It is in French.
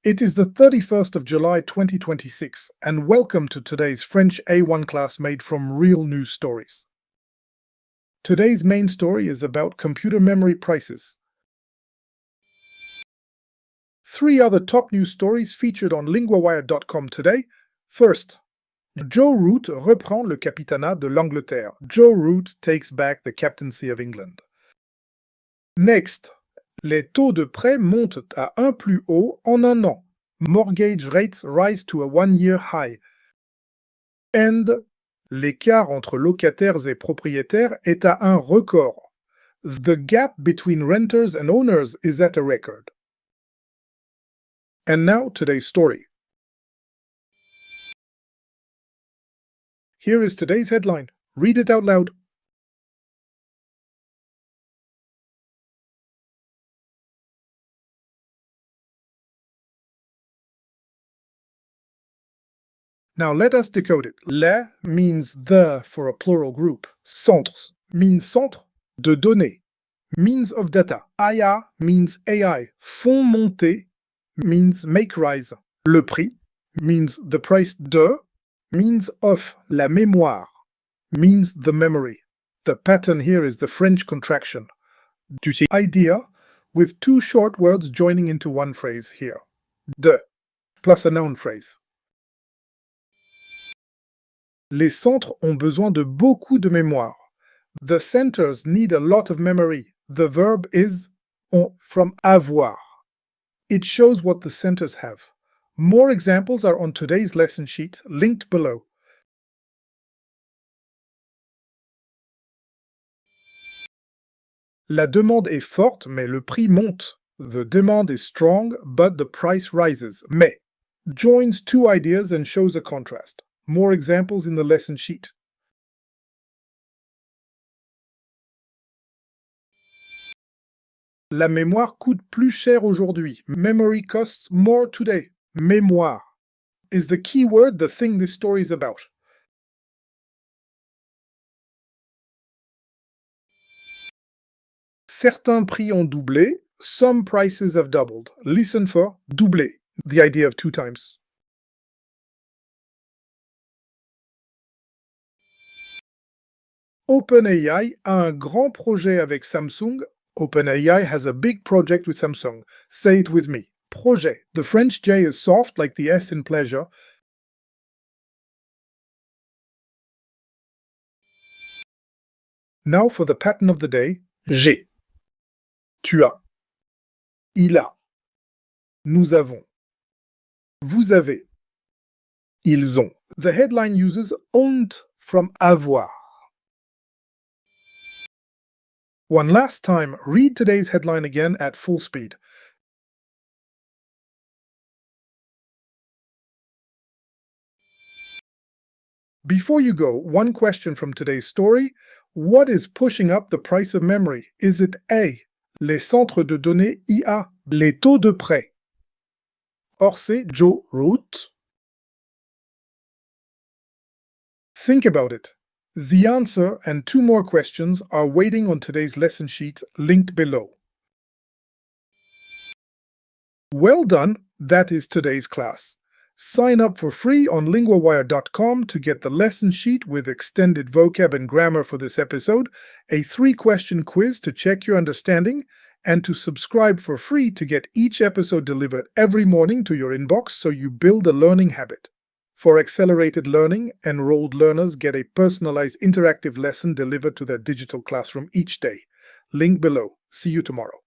It is the 31st of July 2026, and welcome to today's French A1 class made from real news stories. Today's main story is about computer memory prices. 3 other top news stories featured on LinguaWire.com today. First, Joe Root reprend le capitanat de l'Angleterre. Joe Root takes back the captaincy of England. Next, les taux de prêt montent à un plus haut en un an. Mortgage rates rise to a one-year high. And l'écart entre locataires et propriétaires est à un record. The gap between renters and owners is at a record. And now today's story. Here is today's headline. Read it out loud. Now let us decode it. Le means the for a plural group. Centres means centre de données, means of data. IA means AI. Font monter means make rise. Le prix means the price. De means of. La mémoire means the memory. The pattern here is the French contraction. Du idea with 2 short words joining into one phrase here. De plus a noun phrase. Les centres ont besoin de beaucoup de mémoire. The centers need a lot of memory. The verb is ont from avoir. It shows what the centers have. More examples are on today's lesson sheet, linked below. La demande est forte, mais le prix monte. The demand is strong, but the price rises. Mais joins 2 ideas and shows a contrast. More examples in the lesson sheet. La mémoire coûte plus cher aujourd'hui. Memory costs more today. Mémoire is the key word, the thing this story is about. Certains prix ont doublé. Some prices have doubled. Listen for doubler, the idea of 2 times. OpenAI a un grand projet avec Samsung. OpenAI has a big project with Samsung. Say it with me. Projet. The French J is soft like the S in pleasure. Now for the pattern of the day. J'ai. Tu as. Il a. Nous avons. Vous avez. Ils ont. The headline uses ont from avoir. One last time, read today's headline again at full speed. Before you go, one question from today's story. What is pushing up the price of memory? Is it A, les centres de données IA, les taux de prêt? Or c'est Joe Root. Think about it. The answer and 2 more questions are waiting on today's lesson sheet, linked below. Well done, that is today's class. Sign up for free on LinguaWire.com to get the lesson sheet with extended vocab and grammar for this episode, a 3-question quiz to check your understanding, and to subscribe for free to get each episode delivered every morning to your inbox so you build a learning habit. For accelerated learning, enrolled learners get a personalized interactive lesson delivered to their digital classroom each day. Link below. See you tomorrow.